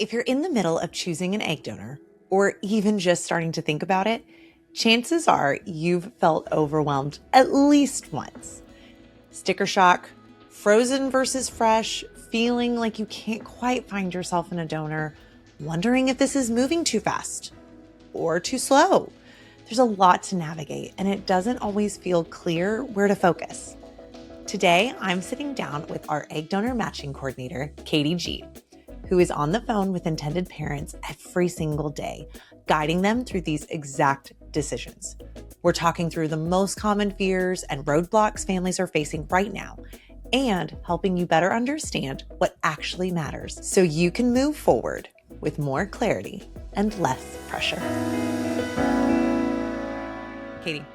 If you're in the middle of choosing an egg donor, or even just starting to think about it, chances are you've felt overwhelmed at least once. Sticker shock, frozen versus fresh, feeling like you can't quite find yourself in a donor, wondering if this is moving too fast or too slow. There's a lot to navigate, and it doesn't always feel clear where to focus. Today, I'm sitting down with our egg donor matching coordinator, Katie G, who is on the phone with intended parents every single day, guiding them through these exact decisions. We're talking through the most common fears and roadblocks families are facing right now, and helping you better understand what actually matters so you can move forward with more clarity and less pressure. Katie,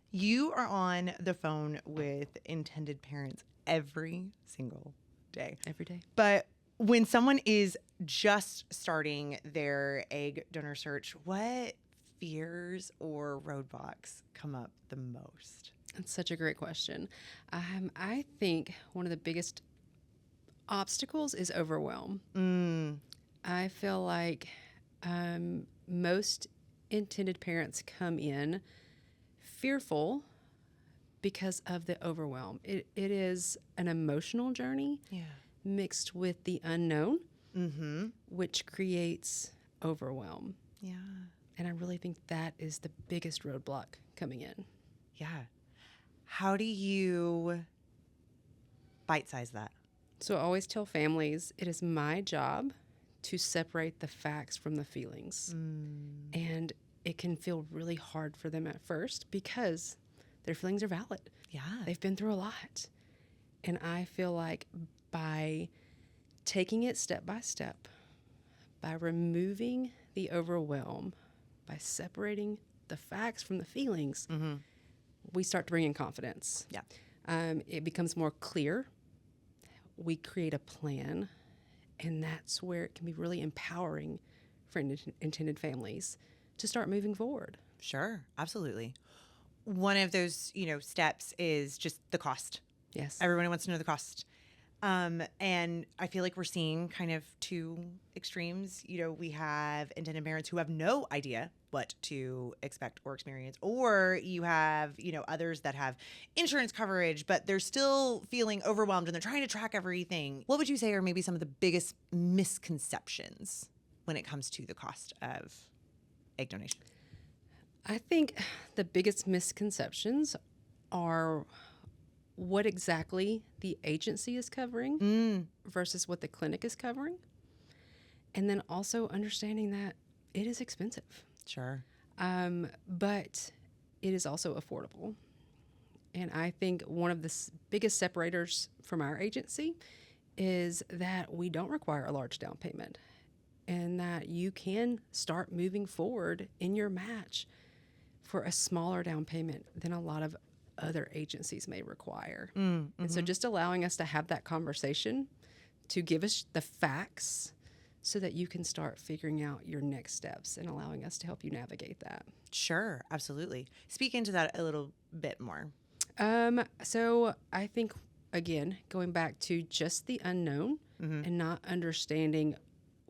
you are on the phone with intended parents every single day. Every day. But when someone is just starting their egg donor search, what fears or roadblocks come up the most? That's such a great question. I think one of the biggest obstacles is overwhelm. I feel like most intended parents come in fearful because of the overwhelm. It is an emotional journey mixed with the unknown, which creates overwhelm. Yeah. And I really think that is the biggest roadblock coming in. Yeah. How do you bite-size that? So I always tell families it is my job to separate the facts from the feelings. And it can feel really hard for them at first because their feelings are valid. Yeah. They've been through a lot. And I feel like by taking it step by step, by removing the overwhelm, by separating the facts from the feelings, we start to bring in confidence. Yeah. It becomes more clear. We create a plan, and that's where it can be really empowering for intended families to start moving forward. Sure. Absolutely. One of those, steps is just the cost. Yes. Everyone wants to know the cost. And I feel like we're seeing kind of two extremes. We have intended parents who have no idea what to expect or experience, or you have, others that have insurance coverage, but they're still feeling overwhelmed and they're trying to track everything. What would you say are maybe some of the biggest misconceptions when it comes to the cost of egg donation? I think the biggest misconceptions are what exactly the agency is covering versus what the clinic is covering. And then also understanding that it is expensive. Sure. But it is also affordable. And I think one of the biggest separators from our agency is that we don't require a large down payment and that you can start moving forward in your match for a smaller down payment than a lot of other agencies may require. And so just allowing us to have that conversation to give us the facts so that you can start figuring out your next steps and allowing us to help you navigate that. Sure. Absolutely. Speak into that a little bit more. So I think, again, going back to just the unknown and not understanding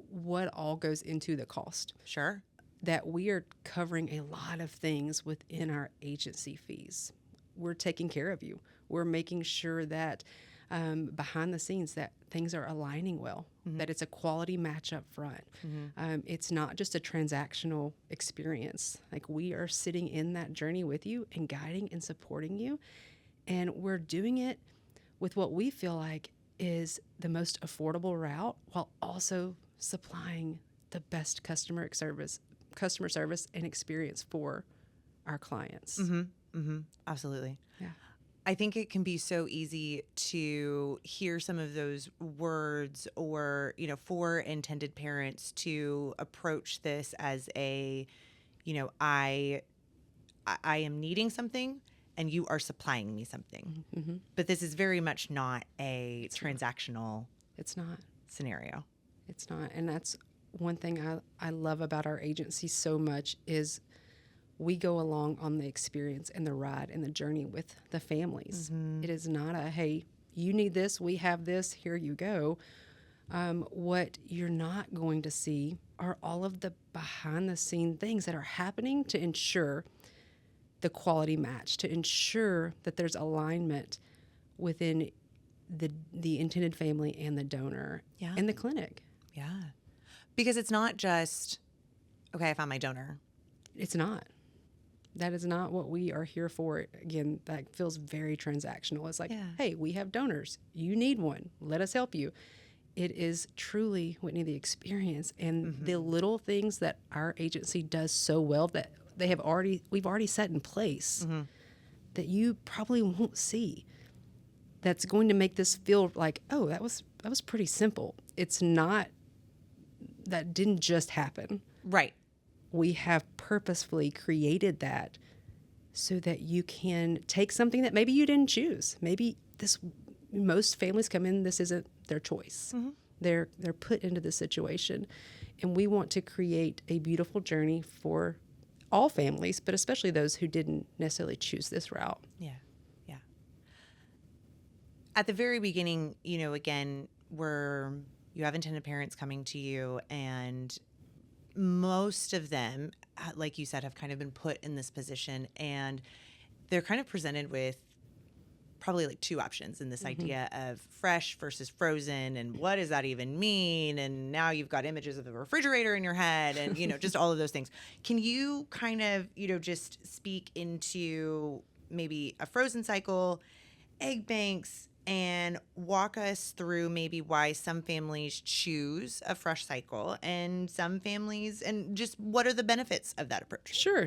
what all goes into the cost. Sure. That we are covering a lot of things within our agency fees. We're taking care of you. We're making sure that behind the scenes that things are aligning well, that it's a quality match up front. It's not just a transactional experience. Like, we are sitting in that journey with you and guiding and supporting you. And we're doing it with what we feel like is the most affordable route while also supplying the best customer service and experience for our clients. Absolutely. Yeah. I think it can be so easy to hear some of those words or, for intended parents to approach this as I am needing something and you are supplying me something. But this is very much not a transactional scenario. It's not. And that's one thing I love about our agency so much is we go along on the experience and the ride and the journey with the families. It is not a, hey, you need this, we have this, here you go. What you're not going to see are all of the behind the scene things that are happening to ensure the quality match, to ensure that there's alignment within the intended family and the donor and the clinic. Yeah. Because it's not just, okay, I found my donor. It's not. That is not what we are here for. Again, that feels very transactional. It's like, hey, we have donors. You need one. Let us help you. It is truly, Whitney, the experience and the little things that our agency does so well that we've already set in place that you probably won't see. That's going to make this feel like, oh, that was pretty simple. It's not. That didn't just happen. Right. We have purposefully created that so that you can take something that maybe you didn't choose. Maybe most families come in, this isn't their choice. They're put into this situation. And we want to create a beautiful journey for all families, but especially those who didn't necessarily choose this route. Yeah. Yeah. At the very beginning, again, you have intended parents coming to you, and most of them, like you said, have kind of been put in this position, and they're kind of presented with probably like two options in this idea of fresh versus frozen, and what does that even mean? And now you've got images of the refrigerator in your head, and just all of those things. Can you kind of just speak into maybe a frozen cycle, egg banks, and walk us through maybe why some families choose a fresh cycle and some families, and just what are the benefits of that approach? Sure.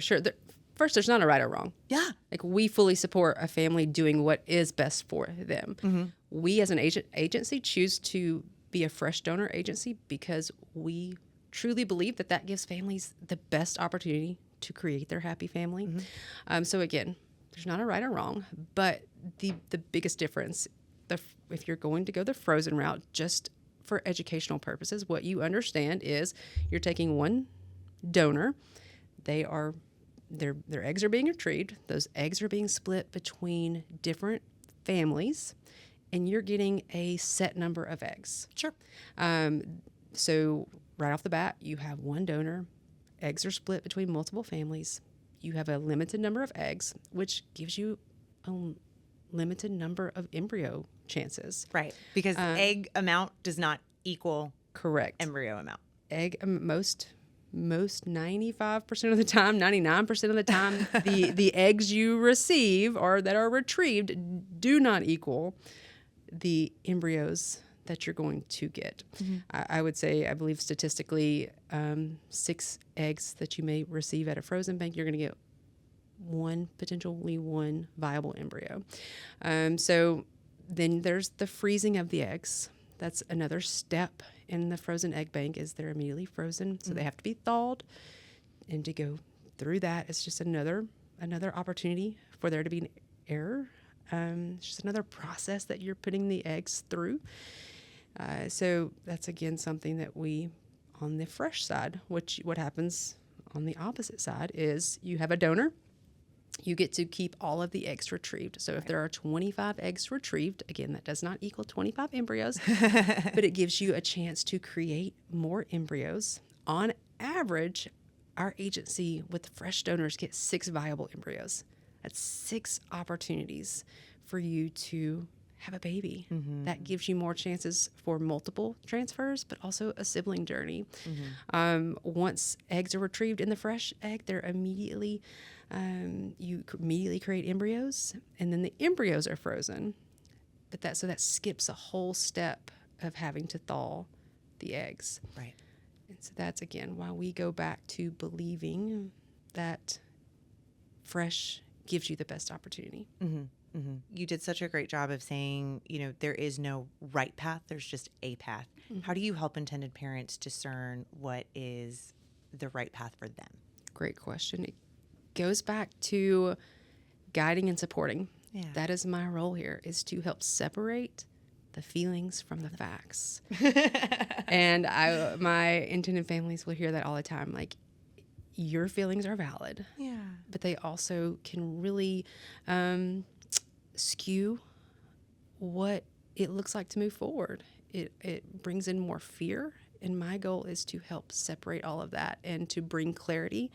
First, there's not a right or wrong. Yeah. Like, we fully support a family doing what is best for them. We as an agency choose to be a fresh donor agency because we truly believe that gives families the best opportunity to create their happy family. So again, there's not a right or wrong, but the biggest difference, if you're going to go the frozen route, just for educational purposes, what you understand is you're taking one donor. Their eggs are being retrieved. Those eggs are being split between different families, and you're getting a set number of eggs. Sure. So right off the bat, you have one donor. Eggs are split between multiple families. You have a limited number of eggs, which gives you a limited number of embryo chances. Right. Because egg amount does not equal correct embryo amount. Egg most 95% of the time, 99% of the time, the eggs you receive or that are retrieved do not equal the embryos that you're going to get. I would say, I believe statistically, 6 eggs that you may receive at a frozen bank, you're going to get potentially one viable embryo. So then there's the freezing of the eggs. That's another step in the frozen egg bank, is they're immediately frozen. So they have to be thawed. And to go through that, it's just another opportunity for there to be an error. It's just another process that you're putting the eggs through. So that's, again, something that we, on the fresh side, what happens on the opposite side is you have a donor. You get to keep all of the eggs retrieved. So if there are 25 eggs retrieved, again, that does not equal 25 embryos, but it gives you a chance to create more embryos. On average, our agency with fresh donors gets 6 viable embryos. That's 6 opportunities for you to have a baby. That gives you more chances for multiple transfers, but also a sibling journey. Once eggs are retrieved in the fresh egg, they're immediately, you immediately create embryos, and then the embryos are frozen. But that skips a whole step of having to thaw the eggs. Right. And so that's, again, why we go back to believing that fresh gives you the best opportunity. You did such a great job of saying, there is no right path. There's just a path. How do you help intended parents discern what is the right path for them? Great question. It goes back to guiding and supporting. Yeah. That is my role here, is to help separate the feelings from the facts. And my intended families will hear that all the time. Like, your feelings are valid. Yeah. But they also can really skew what it looks like to move forward. it brings in more fear. And my goal is to help separate all of that and to bring clarity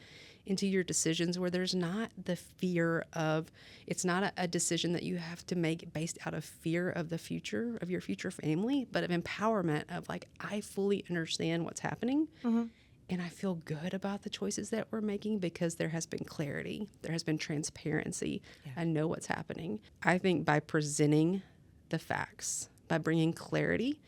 into your decisions where there's not the fear of, it's not a decision that you have to make based out of fear of the future, of your future family, but of empowerment of like, I fully understand what's happening. And I feel good about the choices that we're making because there has been clarity. There has been transparency. I know what's happening. I think by presenting the facts, by bringing clarity,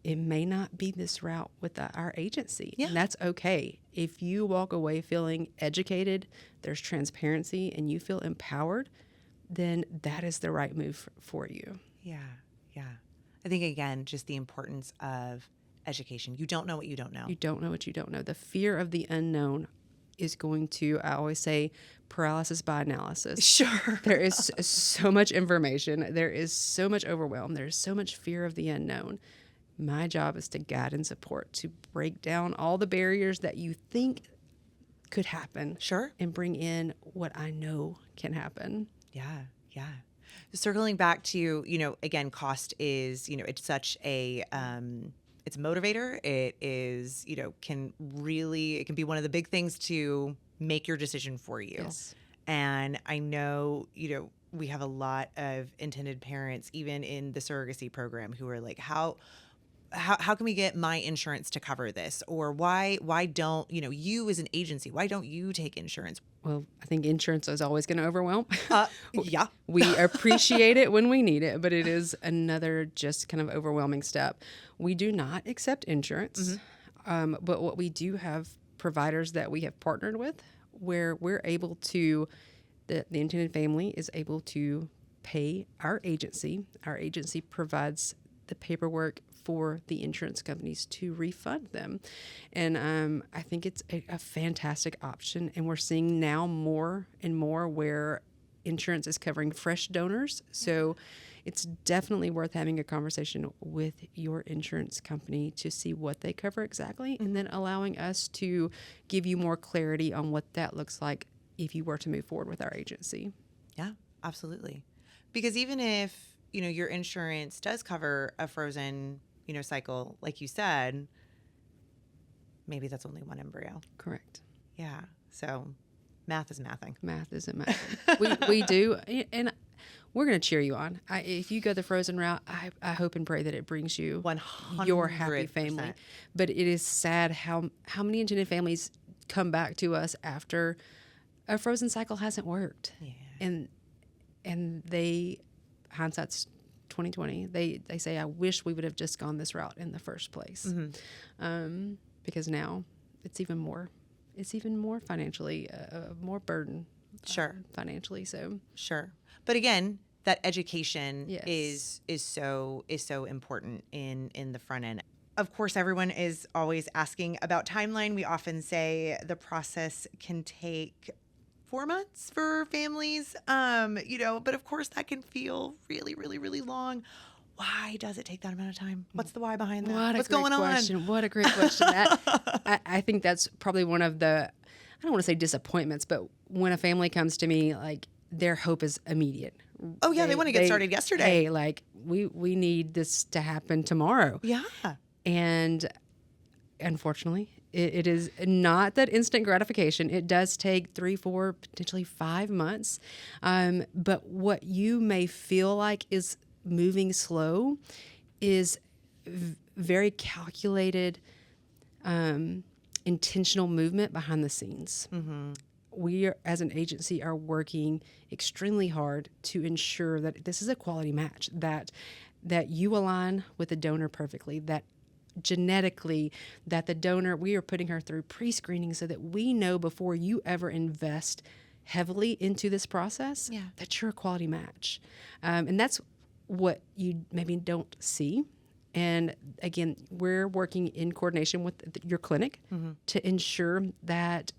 it may not be this route with our agency. Yeah. And that's okay. If you walk away feeling educated, there's transparency, and you feel empowered, then that is the right move for you. Yeah. I think, again, just the importance of education. You don't know what you don't know. You don't know what you don't know. The fear of the unknown is going to, I always say, paralysis by analysis. Sure. There is so much information. There is so much overwhelm. There's so much fear of the unknown. My job is to guide and support, to break down all the barriers that you think could happen. Sure. And bring in what I know can happen. Yeah. Circling back to, again, cost is, it's such a, it's a motivator. It is, it can be one of the big things to make your decision for you. Yes. And I know, we have a lot of intended parents, even in the surrogacy program, who are like, how can we get my insurance to cover this? Or why don't, you as an agency, why don't you take insurance? Well, I think insurance is always going to overwhelm. Yeah. We appreciate it when we need it, but it is another just kind of overwhelming step. We do not accept insurance, but what we do have providers that we have partnered with where we're able to, the intended family is able to pay our agency. Our agency provides the paperwork for the insurance companies to refund them. And I think it's a fantastic option. And we're seeing now more and more where insurance is covering fresh donors. So it's definitely worth having a conversation with your insurance company to see what they cover exactly, and then allowing us to give you more clarity on what that looks like if you were to move forward with our agency. Yeah, absolutely. Because even if, your insurance does cover a frozen, cycle, like you said, maybe that's only one embryo. Correct. Yeah. So math is mathing. Math isn't mathing. we do, and we're going to cheer you on. If you go the frozen route, I hope and pray that it brings you 100%. your happy family. But it is sad how many intended families come back to us after a frozen cycle hasn't worked. Yeah. And they, hindsight's 2020, they say, I wish we would have just gone this route in the first place. Because now it's even more financially, more burden. Sure. Financially. So sure. But again, that education Yes. is so important in the front end. Of course, everyone is always asking about timeline. We often say the process can take 4 months for families, but of course that can feel really, really, really long. Why does it take that amount of time? What's the why behind that? What's going on? What a great question. I think that's probably one of the, I don't want to say disappointments, but when a family comes to me, like their hope is immediate. Oh yeah, they want to get started yesterday. Hey, like we need this to happen tomorrow. Yeah. And unfortunately, it is not that instant gratification. It does take 3, 4, potentially 5 months. But what you may feel like is moving slow is very calculated, intentional movement behind the scenes. We are, as an agency, are working extremely hard to ensure that this is a quality match, that you align with the donor perfectly, that genetically, that the donor, we are putting her through pre-screening so that we know before you ever invest heavily into this process that you're a quality match. And that's what you maybe don't see. And again, we're working in coordination with your clinic to ensure that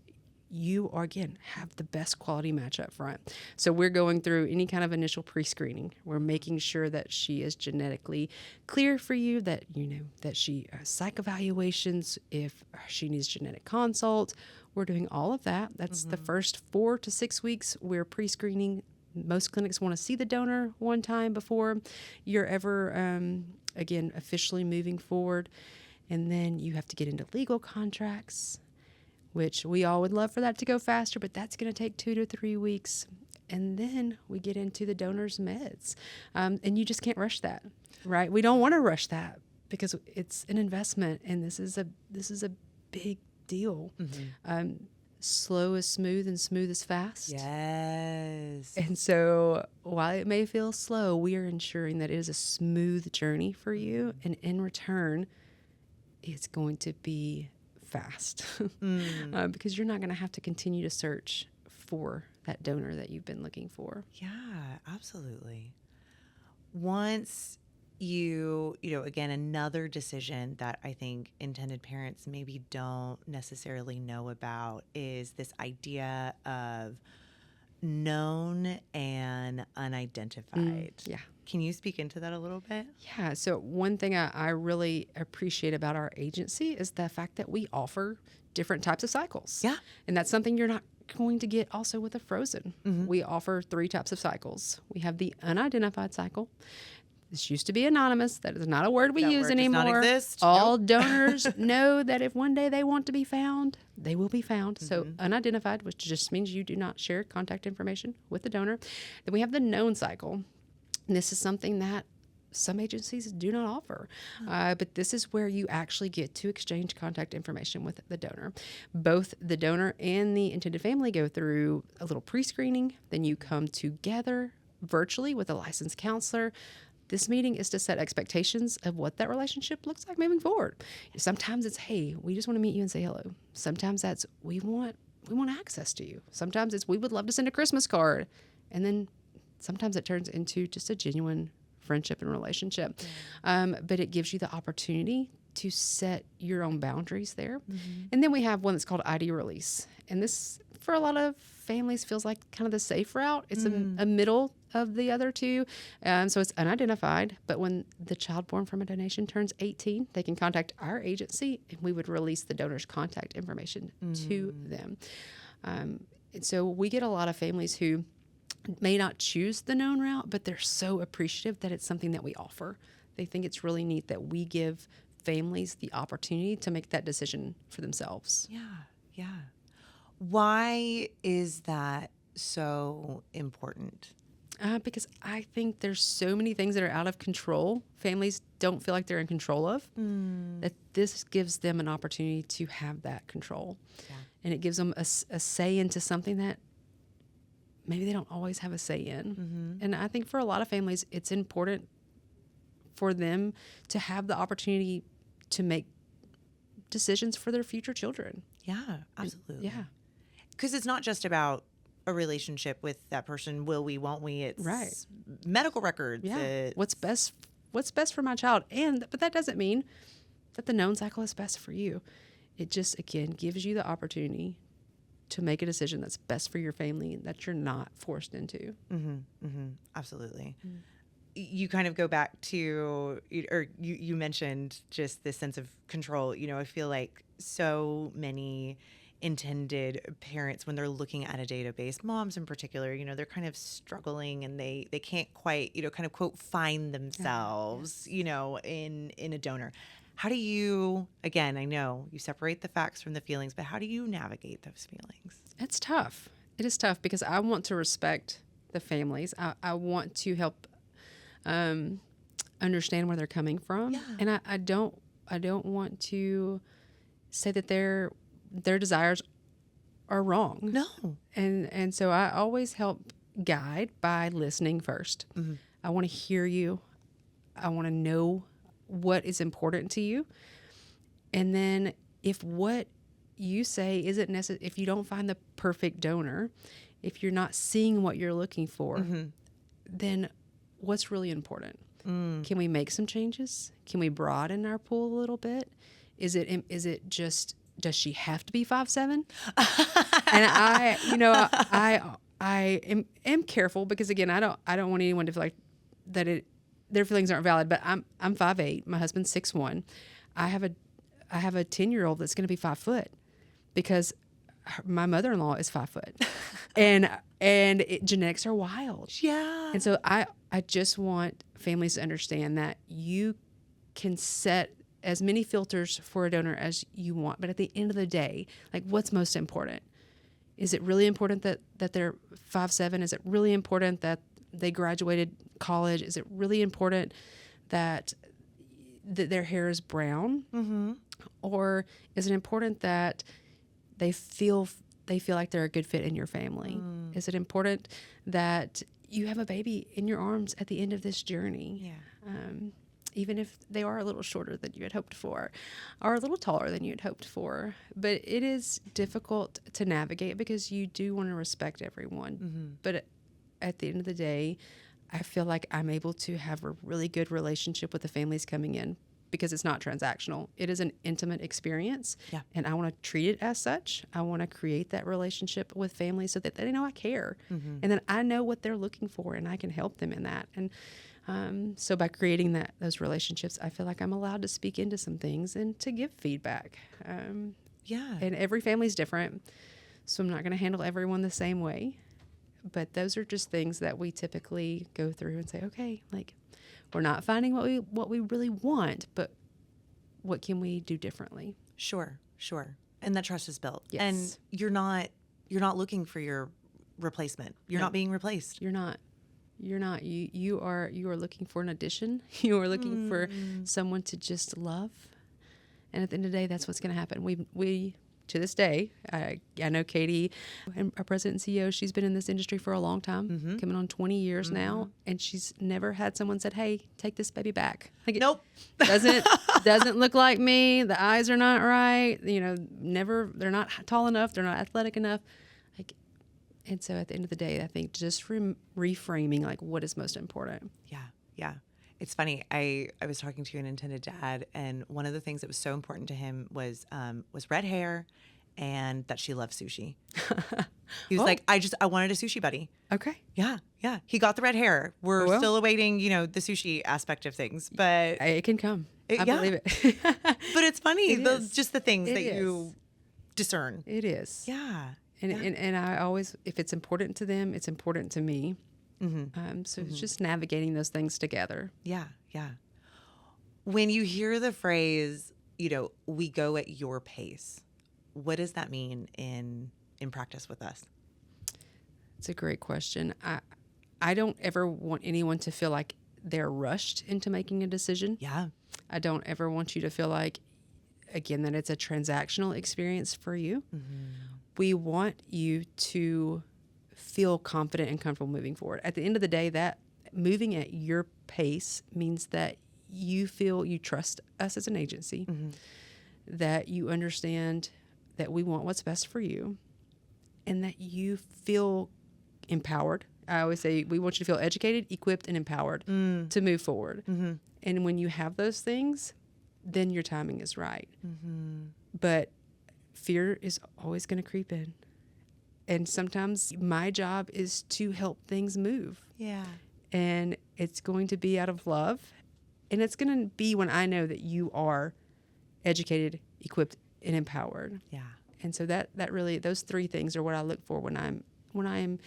you are, again, have the best quality match up front. So we're going through any kind of initial pre-screening. We're making sure that she is genetically clear for you, that that she psych evaluations, if she needs genetic consult. We're doing all of that. That's the first 4 to 6 weeks. We're pre-screening. Most clinics want to see the donor one time before you're ever again, officially moving forward. And then you have to get into legal contracts, which we all would love for that to go faster, but that's going to take 2 to 3 weeks. And then we get into the donor's meds. And you just can't rush that, right? We don't want to rush that because it's an investment, and this is a big deal. Slow is smooth and smooth is fast. Yes. And so while it may feel slow, we are ensuring that it is a smooth journey for you. And in return, it's going to be fast because you're not going to have to continue to search for that donor that you've been looking for. Yeah, absolutely. Once again, another decision that I think intended parents maybe don't necessarily know about is this idea of known and unidentified. Yeah. Can you speak into that a little bit? Yeah. So one thing I really appreciate about our agency is the fact that we offer different types of cycles. Yeah. And that's something you're not going to get also with a frozen. We offer 3 types of cycles. We have the unidentified cycle. This used to be anonymous. That is not a word we use anymore. Does not exist. All donors know that if one day they want to be found, they will be found. So unidentified, which just means you do not share contact information with the donor. Then we have the known cycle. And this is something that some agencies do not offer. But this is where you actually get to exchange contact information with the donor. Both the donor and the intended family go through a little pre-screening. Then you come together virtually with a licensed counselor. This meeting is to set expectations of what that relationship looks like moving forward. Sometimes it's, hey, we just want to meet you and say hello. Sometimes that's, we want access to you. Sometimes it's, we would love to send a Christmas card. And then sometimes it turns into just a genuine friendship and relationship. But it gives you the opportunity to set your own boundaries there. And then we have one that's called ID release. And this, for a lot of families, feels like kind of the safe route. It's a middle of the other two. So it's unidentified, but when the child born from a donation turns 18, they can contact our agency and we would release the donor's contact information to them. And so we get a lot of families who may not choose the known route, but they're so appreciative that it's something that we offer. They think it's really neat that we give families the opportunity to make that decision for themselves. Yeah. Why is that so important? Because I think there's so many things that are out of control, families don't feel like they're in control of, that this gives them an opportunity to have that control. Yeah. And it gives them a say into something that maybe they don't always have a say in. And I think for a lot of families, it's important for them to have the opportunity to make decisions for their future children. Yeah, absolutely. Yeah. Because it's not just about a relationship with that person, will we, won't we? It's medical records. Yeah. What's best for my child? But that doesn't mean that the known cycle is best for you. It just, again, gives you the opportunity to make a decision that's best for your family that you're not forced into. Absolutely. You kind of go back to, or you mentioned just this sense of control. I feel like so many intended parents, when they're looking at a database, moms in particular, they're kind of struggling and they can't quite, kind of quote, find themselves, in a donor. How do you, again, I know you separate the facts from the feelings, but how do you navigate those feelings? It's tough. It is tough because I want to respect the families. I want to help understand where they're coming from. Yeah. And I don't want to say that their desires are wrong. No. And so I always help guide by listening first. I want to hear you. I want to know what is important to you. And then if what you say isn't necessary, if you don't find the perfect donor, if you're not seeing what you're looking for, then what's really important? Can we make some changes? Can we broaden our pool a little bit? Is it just, does she have to be 5'7"? And I am careful because, again, I don't want anyone to feel like that their feelings aren't valid. But I'm 5'8". My husband's 6'1". I have a 10-year-old that's going to be 5 foot because my mother-in-law is 5 foot, and genetics are wild. Yeah. And so I just want families to understand that you can set as many filters for a donor as you want. But at the end of the day, like, what's most important? Is it really important that they're 5'7"? Is it really important that they graduated college? Is it really important that their hair is brown? Mm-hmm. Or is it important that they feel like they're a good fit in your family? Is it important that you have a baby in your arms at the end of this journey? Yeah. Even if they are a little shorter than you had hoped for, or a little taller than you had hoped for. But it is difficult to navigate because you do want to respect everyone. Mm-hmm. But at the end of the day, I feel like I'm able to have a really good relationship with the families coming in because it's not transactional. It is an intimate experience. Yeah. And I want to treat it as such. I want to create that relationship with families so that they know I care. Mm-hmm. And then I know what they're looking for and I can help them in that. And so by creating those relationships, I feel like I'm allowed to speak into some things and to give feedback. Yeah. And every family's different, so I'm not going to handle everyone the same way. But those are just things that we typically go through and say, okay, like, we're not finding what we really want, but what can we do differently? Sure. And that trust is built. Yes. And you're not looking for your replacement. You're not being replaced. You're not. You are looking for an addition. You are looking for someone to just love. And at the end of the day, that's what's going to happen. We to this day, I know Katie, and our president and CEO, she's been in this industry for a long time, coming on 20 years now, and she's never had someone said, "Hey, take this baby back." Like, Nope. doesn't look like me. The eyes are not right. They're not tall enough. They're not athletic enough. And so at the end of the day, I think just reframing, like, what is most important. Yeah. It's funny. I was talking to an intended dad, and one of the things that was so important to him was red hair and that she loved sushi. He was like, I wanted a sushi buddy. Okay. Yeah. He got the red hair. We're still awaiting, the sushi aspect of things, but it can come. I believe it. But it's funny, just the things It that is. you discern. It is. Yeah. And I always, if it's important to them, it's important to me. So it's just navigating those things together. Yeah. When you hear the phrase, we go at your pace, what does that mean in practice with us? It's a great question. I don't ever want anyone to feel like they're rushed into making a decision. Yeah. I don't ever want you to feel like, again, that it's a transactional experience for you. We want you to feel confident and comfortable moving forward. At the end of the day, that moving at your pace means that you feel you trust us as an agency, that you understand that we want what's best for you, and that you feel empowered. I always say we want you to feel educated, equipped, and empowered to move forward. And when you have those things, then your timing is right. But fear is always going to creep in. And sometimes my job is to help things move. Yeah. And it's going to be out of love. And it's going to be when I know that you are educated, equipped, and empowered. Yeah. And so that really, those three things are what I look for when I'm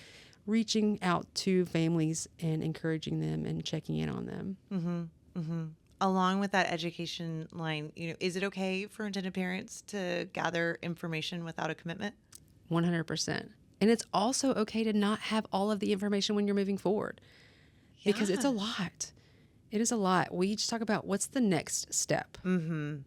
reaching out to families and encouraging them and checking in on them. Along with that education line, is it okay for intended parents to gather information without a commitment? 100%. And it's also okay to not have all of the information when you're moving forward, because it's a lot. It is a lot. We each talk about what's the next step. And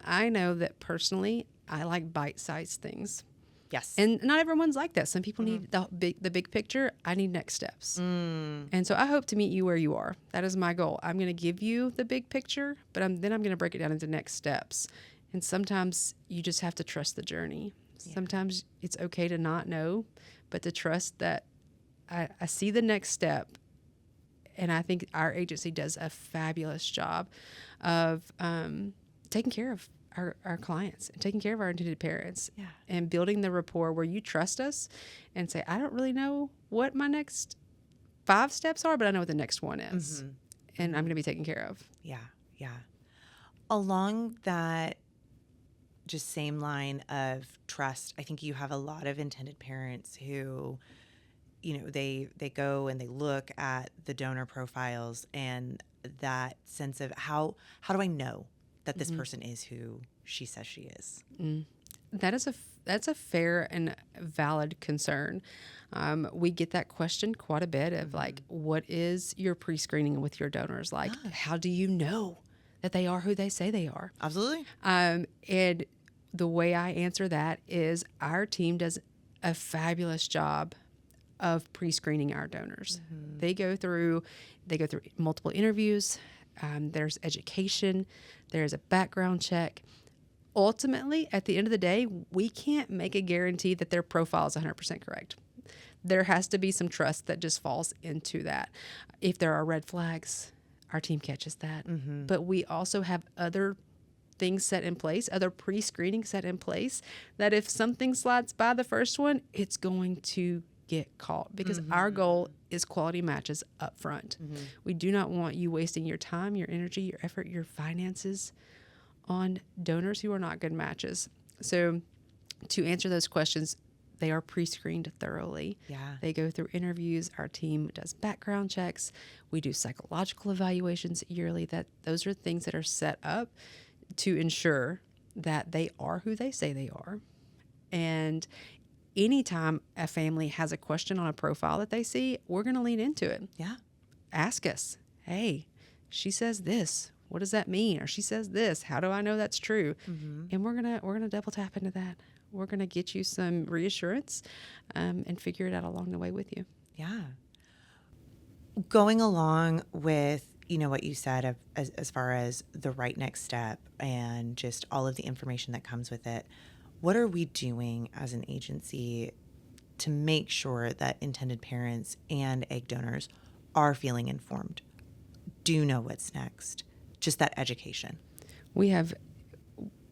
I know that personally, I like bite-sized things. Yes. And not everyone's like that. Some people need the big picture. I need next steps. And so I hope to meet you where you are. That is my goal. I'm going to give you the big picture, but then I'm going to break it down into next steps. And sometimes you just have to trust the journey. Sometimes it's okay to not know, but to trust that I see the next step. And I think our agency does a fabulous job of taking care of our clients and taking care of our intended parents and building the rapport where you trust us and say, I don't really know what my next 5 steps are, but I know what the next one is. And I'm going to be taken care of. Yeah. Along that just same line of trust, I think you have a lot of intended parents who, they go and they look at the donor profiles, and that sense of how do I know that this person is who she says she is? That's a fair and valid concern. We get that question quite a bit of like, what is your pre-screening with your donors? Like, how do you know that they are who they say they are? Absolutely. And the way I answer that is our team does a fabulous job of pre-screening our donors. They go through multiple interviews. There's education. There's a background check. Ultimately, at the end of the day, we can't make a guarantee that their profile is 100% correct. There has to be some trust that just falls into that. If there are red flags, our team catches that. But we also have other things set in place, other pre-screening set in place, that if something slides by the first one, it's going to get caught, because our goal is quality matches up front. We do not want you wasting your time, your energy, your effort, your finances on donors who are not good matches. So to answer those questions, they are pre-screened thoroughly. Yeah. They go through interviews. Our team does background checks. We do psychological evaluations yearly. Those are things that are set up to ensure that they are who they say they are. And anytime a family has a question on a profile that they see, we're going to lean into it. Yeah. Ask us, hey, she says this. What does that mean? Or she says this. How do I know that's true? And we're gonna double tap into that. We're gonna get you some reassurance and figure it out along the way with you. Yeah. Going along with, what you said as far as the right next step and just all of the information that comes with it, what are we doing as an agency to make sure that intended parents and egg donors are feeling informed, do know what's next? Just that education. We have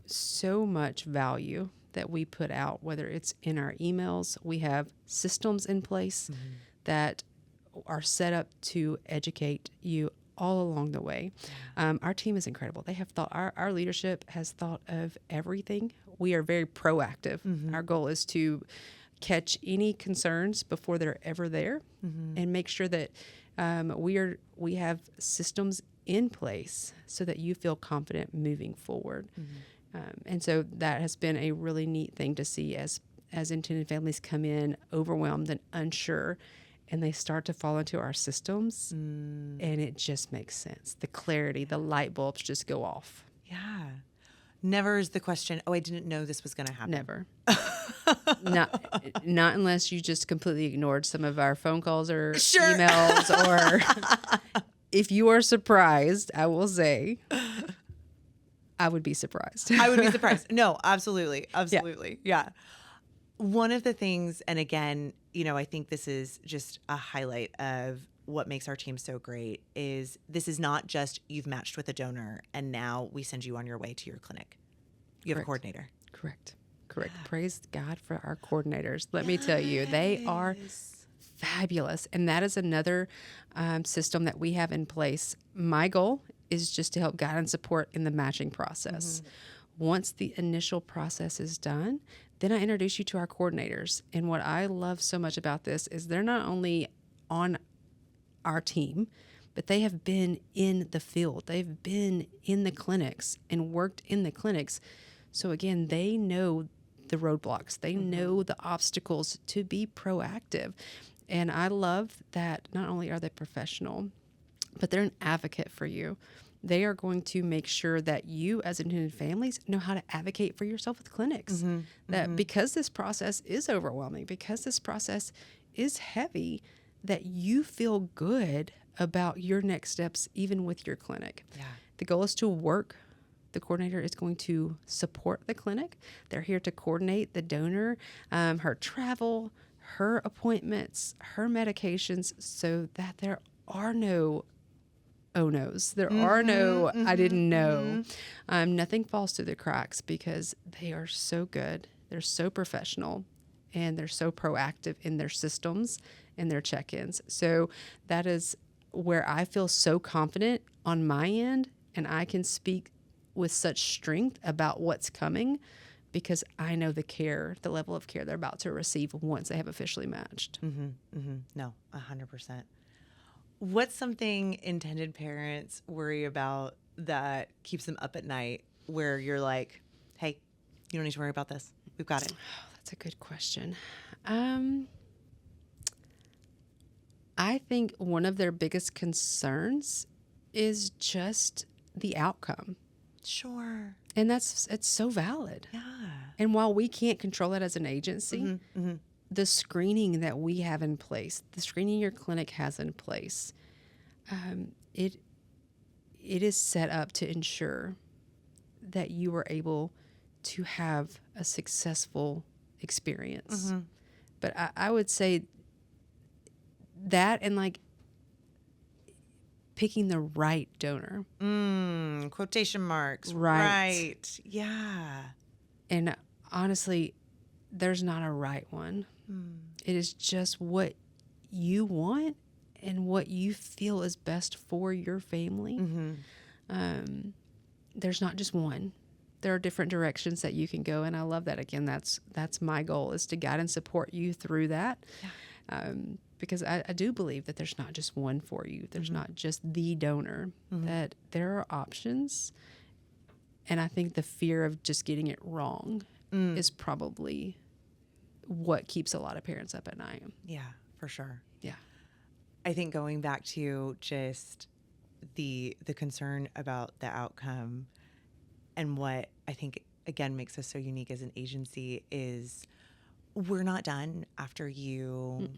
so much value that we put out, whether it's in our emails. We have systems in place that are set up to educate you all along the way. Our team is incredible. They have thought, our leadership has thought of everything. We are very proactive. Our goal is to catch any concerns before they're ever there and make sure that we have systems in place so that you feel confident moving forward. And so that has been a really neat thing to see as intended families come in overwhelmed and unsure, and they start to fall into our systems, and it just makes sense. The clarity, the light bulbs just go off. Yeah. Never is the question, I didn't know this was going to happen. Never. Not unless you just completely ignored some of our phone calls or emails, or if you are surprised, I will say, I would be surprised. I would be surprised. No, absolutely. Absolutely. Yeah. One of the things, and again, I think this is just a highlight of what makes our team so great, is this is not just you've matched with a donor and now we send you on your way to your clinic. You have a coordinator. Correct. Praise God for our coordinators. Let me tell you, they are fabulous. And that is another system that we have in place. My goal is just to help guide and support in the matching process. Once the initial process is done, then I introduce you to our coordinators. And what I love so much about this is they're not only on our team, but they have been in the field. They've been in the clinics and worked in the clinics. So again, they know the roadblocks. They know the obstacles to be proactive. And I love that not only are they professional, but they're an advocate for you. They are going to make sure that you, as intended families, know how to advocate for yourself with clinics. That because this process is overwhelming, because this process is heavy, that you feel good about your next steps, even with your clinic. Yeah. The goal is to work. The coordinator is going to support the clinic. They're here to coordinate the donor, her travel, her appointments, her medications, so that there are no oh-nos. There are no I didn't know. Nothing falls through the cracks because they are so good. They're so professional, and they're so proactive in their systems and their check-ins. So that is where I feel so confident on my end, and I can speak with such strength about what's coming because I know the level of care they're about to receive once they have officially matched. No, 100%. What's something intended parents worry about that keeps them up at night where you're like, hey, you don't need to worry about this. We've got it. Oh, that's a good question. I think one of their biggest concerns is just the outcome. Sure. And it's so valid. Yeah. And while we can't control that as an agency, the screening that we have in place, the screening your clinic has in place, it is set up to ensure that you are able to have a successful experience. But I would say that, and like picking the right donor. Quotation marks. Right. Yeah. And honestly, there's not a right one. It is just what you want and what you feel is best for your family. There's not just one. There are different directions that you can go, and I love that. Again, that's my goal, is to guide and support you through that. Because I do believe that there's not just one for you. There's not just the donor, that there are options. And I think the fear of just getting it wrong is probably what keeps a lot of parents up at night. Yeah, for sure. Yeah. I think going back to just the concern about the outcome, and what I think again makes us so unique as an agency is we're not done after you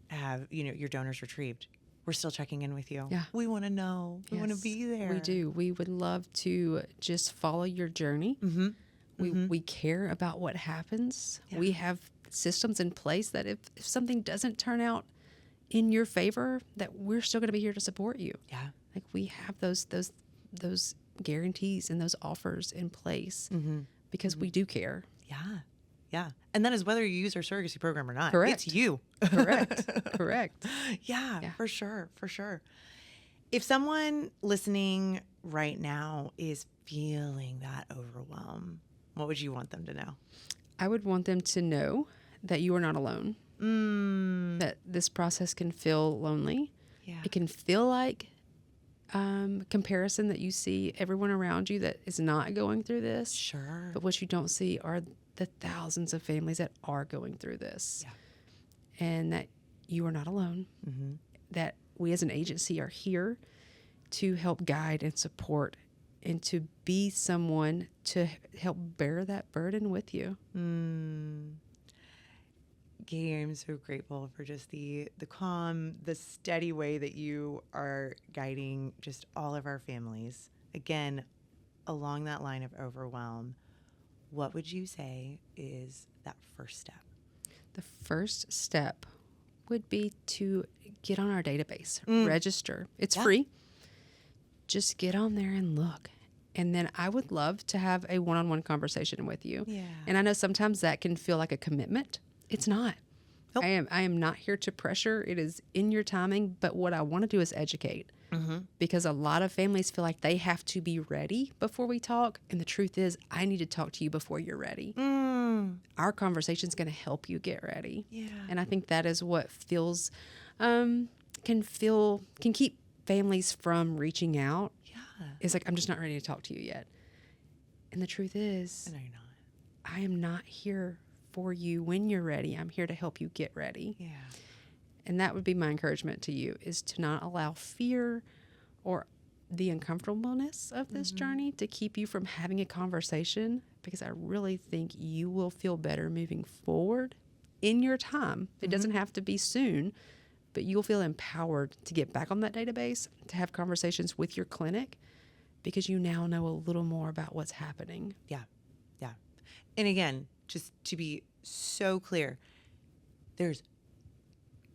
have, your donors retrieved. We're still checking in with you. Yeah. We want to know. We want to be there. We do. We would love to just follow your journey. We care about what happens. Yeah. We have systems in place that if something doesn't turn out in your favor, that we're still going to be here to support you. Yeah. Like, we have those guarantees and those offers in place because we do care. Yeah. Yeah. And that is whether you use our surrogacy program or not. Correct. It's you. Correct. Yeah, for sure. For sure. If someone listening right now is feeling that overwhelm, what would you want them to know? I would want them to know that you are not alone. That this process can feel lonely. Yeah. It can feel like comparison, that you see everyone around you that is not going through this. Sure. But what you don't see are the thousands of families that are going through this. Yeah. And that you are not alone. That we as an agency are here to help guide and support and to be someone to help bear that burden with you. Gay, I'm so grateful for just the calm, the steady way that you are guiding just all of our families. Again, along that line of overwhelm, what would you say is that first step? The first step would be to get on our database, register. It's free. Just get on there and look. And then I would love to have a one-on-one conversation with you. Yeah. And I know sometimes that can feel like a commitment. It's not. Nope. I am not here to pressure. It is in your timing. But what I want to do is educate. Because a lot of families feel like they have to be ready before we talk. And the truth is, I need to talk to you before you're ready. Our conversation is going to help you get ready. Yeah. And I think that is what feels, can keep families from reaching out. Yeah. It's like, I'm just not ready to talk to you yet. And the truth is, I know you're not. I am not here for you when you're ready. I'm here to help you get ready. Yeah. And that would be my encouragement to you, is to not allow fear or the uncomfortableness of this journey to keep you from having a conversation, because I really think you will feel better moving forward in your time. It doesn't have to be soon, but you'll feel empowered to get back on that database, to have conversations with your clinic, because you now know a little more about what's happening. Yeah. Yeah. And again, just to be so clear,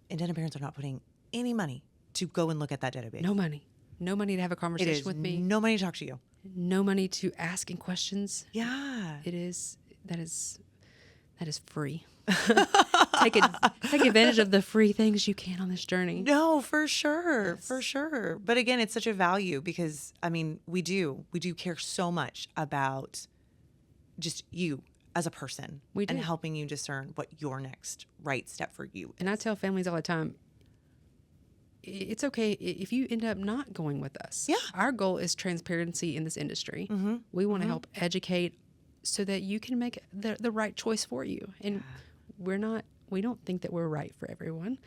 intended parents are not putting any money to go and look at that database. No money. No money to have a It conversation is with me. no money to talk to you. No money to asking questions. Yeah. That is free. Take advantage of the free things you can on this journey. No, for sure. Yes. For sure. But again, it's such a value because, I mean, we do care so much about just you as a person. We do. And helping you discern what your next right step for you is. And I tell families all the time, it's okay if you end up not going with us. Yeah. Our goal is transparency in this industry. We want to help educate so that you can make the right choice for you. And we don't think that we're right for everyone.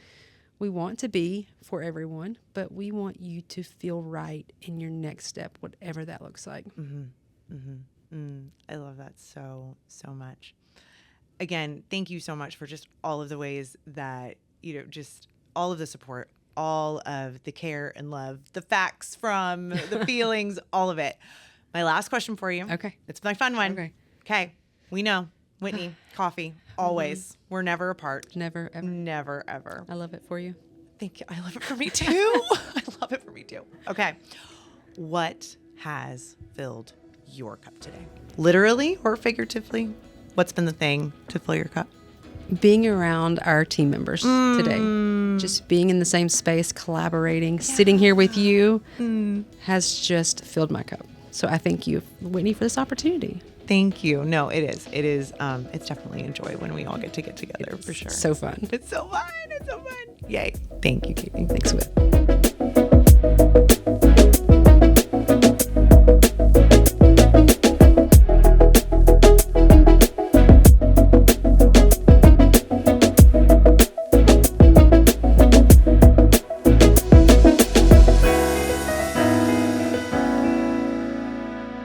We want to be for everyone, but we want you to feel right in your next step, whatever that looks like. I love that so much. Again, thank you so much for just all of the ways that, just all of the support, all of the care and love, the facts from the feelings, all of it. My last question for you. Okay. It's my fun one. Okay. We know, Whitney, coffee, always. We're never apart. Never, ever. Never, ever. I love it for you. Thank you. I love it for me too. I love it for me too. Okay. What has filled your cup today? Literally or figuratively? What's been the thing to fill your cup? Being around our team members today, just being in the same space, collaborating, sitting here with you has just filled my cup. So I thank you, Whitney, for this opportunity. Thank you. No, it is. It is. It's definitely a joy when we all get together for sure. So fun. It's so fun. It's so fun. Yay. Thank you, Katie. Thanks, Whit.